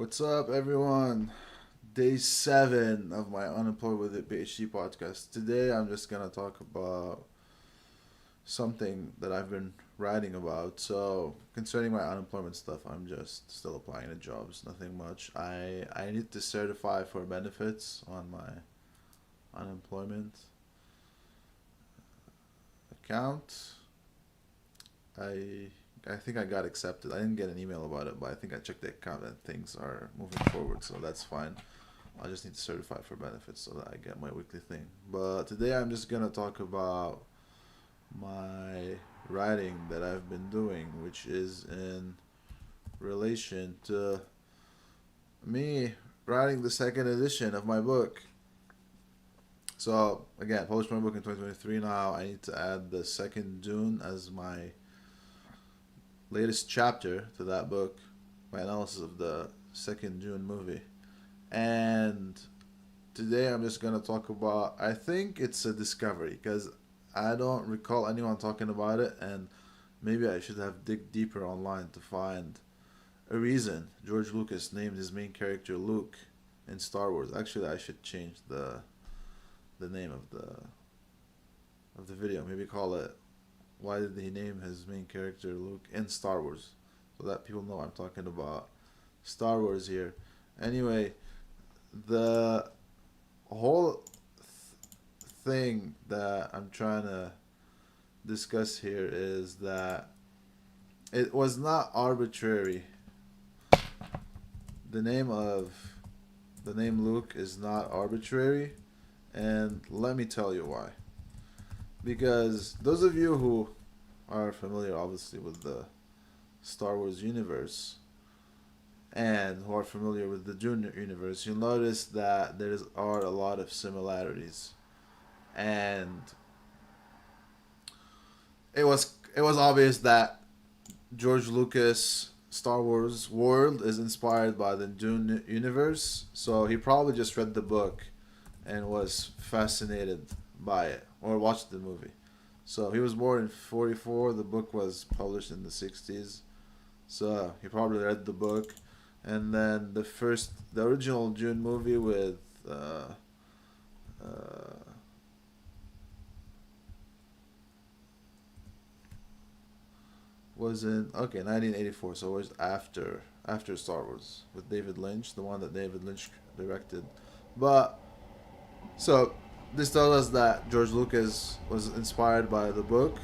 What's up, everyone? Day 7 of my Unemployed with a PhD podcast. Today, I'm just gonna talk about something that I've been writing about. So, concerning my unemployment stuff, I'm just still applying to jobs, nothing much. I need to certify for benefits on my unemployment account. I I think I got accepted. I didn't get an email about it, but I think I checked the account and things are moving forward, so that's fine. I just need to certify for benefits so that I get my weekly thing. But today I'm just gonna talk about my writing that I've been doing, which is in relation to me writing the second edition of my book. So again, published my book in 2023 now. I need to add the second Dune as my latest chapter to that book, my analysis of the second Dune movie. And today I'm just going to talk about, I think it's a discovery because I don't recall anyone talking about it, and maybe I should have dig deeper online to find a reason George Lucas named his main character Luke in Star Wars. Actually, I should change the name of the video. Maybe call it "Why did he name his main character Luke in Star Wars?" So that people know I'm talking about Star Wars here. Anyway, the whole thing that I'm trying to discuss here is that it was not arbitrary. The name of the name Luke is not arbitrary, and let me tell you why. Because those of you who are familiar, obviously, with the Star Wars universe and who are familiar with the Dune universe, you'll notice that there are a lot of similarities, and it was obvious that George Lucas Star Wars world is inspired by the Dune universe, so he probably just read the book and was fascinated by it or watched the movie. So he was born in 44. The book was published in the 60s. So he probably read the book, and then the original Dune movie with uh, was in 1984. So it was after Star Wars with David Lynch, the one that David Lynch directed. But so this tells us that George Lucas was inspired by the book,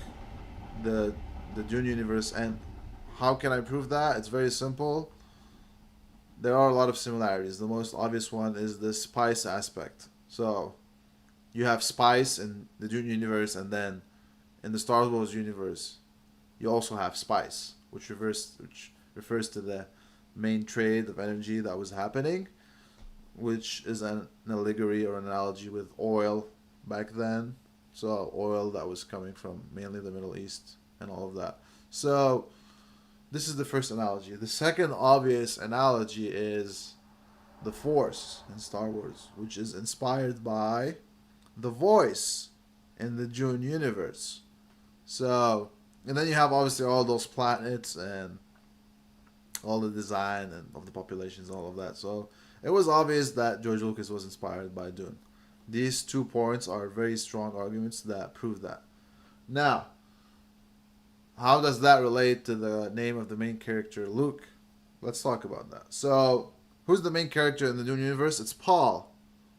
the the Dune universe, and how can I prove that? It's very simple. There are a lot of similarities. The most obvious one is the spice aspect. So you have spice in the Dune universe, and then in the Star Wars universe, you also have spice, which refers to the main trade of energy that was happening, which is an allegory or an analogy with oil back then. So oil that was coming from mainly the Middle East and all of that. So this is the first analogy. The second obvious analogy is the Force in Star Wars, which is inspired by the voice in the Dune universe. So, and then you have obviously all those planets and all the design and of the populations and all of that. So it was obvious that George Lucas was inspired by Dune. These 2 points are very strong arguments that prove that. Now, how does that relate to the name of the main character, Luke? Let's talk about that. So, who's the main character in the Dune universe? It's Paul,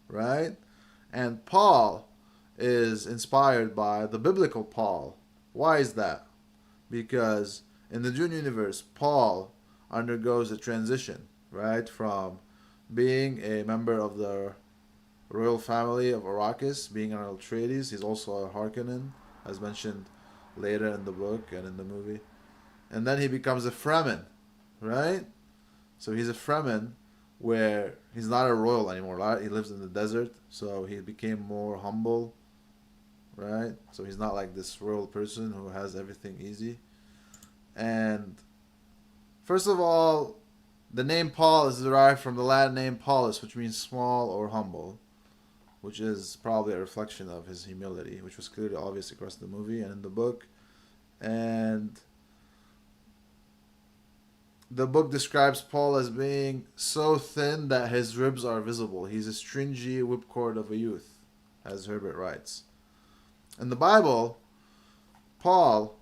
right? And Paul is inspired by the biblical Paul. Why is that? Because in the Dune universe, Paul undergoes a transition, right? From being a member of the royal family of Arrakis, being an Atreides. He's also a Harkonnen, as mentioned later in the book and in the movie. And then he becomes a Fremen, right? So he's a Fremen where he's not a royal anymore, right? He lives in the desert, so he became more humble, right? So he's not like this royal person who has everything easy. And first of all, the name Paul is derived from the Latin name Paulus, which means small or humble, which is probably a reflection of his humility, which was clearly obvious across the movie and in the book. And the book describes Paul as being so thin that his ribs are visible. He's a stringy whipcord of a youth, as Herbert writes. In the Bible, Paul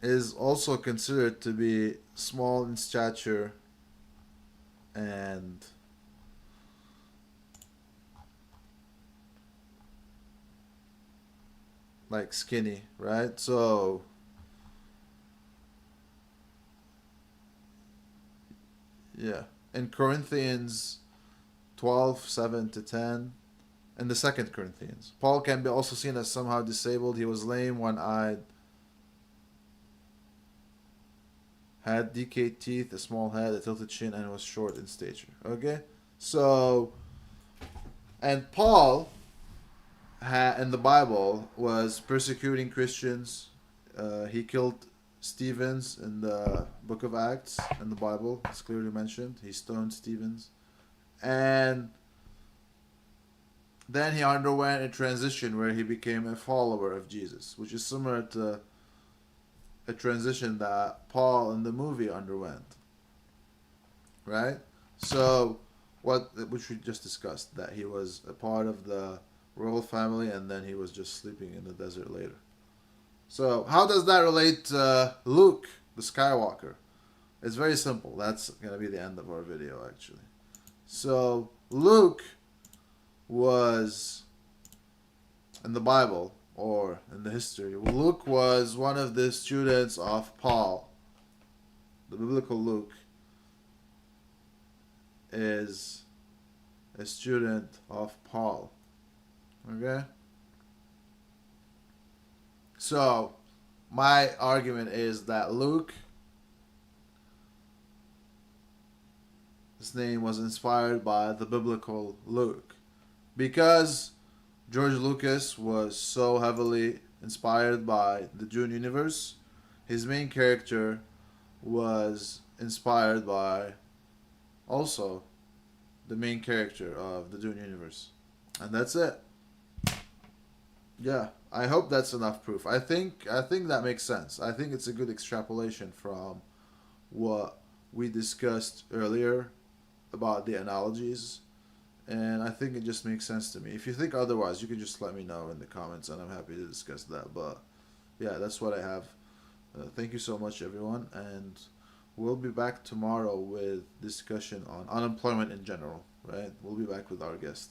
is also considered to be small in stature and like skinny, right? So yeah, in Corinthians 12:7 to 10, in the second Corinthians, Paul can be also seen as somehow disabled. He was lame, one-eyed, had decayed teeth, a small head, a tilted chin, and was short in stature. Okay, so and Paul in the Bible was persecuting Christians. He killed Stevens in the book of Acts in the Bible. It's clearly mentioned. He stoned Stevens. And then he underwent a transition where he became a follower of Jesus, which is similar to a transition that Paul in the movie underwent. Right? So, which we just discussed, that he was a part of the royal family and then he was just sleeping in the desert later. So, how does that relate to Luke, the Skywalker? It's very simple. That's going to be the end of our video, actually. So, Luke was, in the Bible, or in the history, Luke was one of the students of Paul. The biblical Luke is a student of Paul. Okay? So, my argument is that Luke, his name was inspired by the biblical Luke. Because George Lucas was so heavily inspired by the Dune universe, his main character was inspired by also the main character of the Dune universe. And that's it. Yeah, I hope that's enough proof. I think that makes sense. I think it's a good extrapolation from what we discussed earlier about the analogies, and I think it just makes sense to me. If you think otherwise, you can just let me know in the comments, and I'm happy to discuss that. But yeah, that's what I have. Thank you so much, everyone, and we'll be back tomorrow with discussion on unemployment in general. Right? We'll be back with our guests.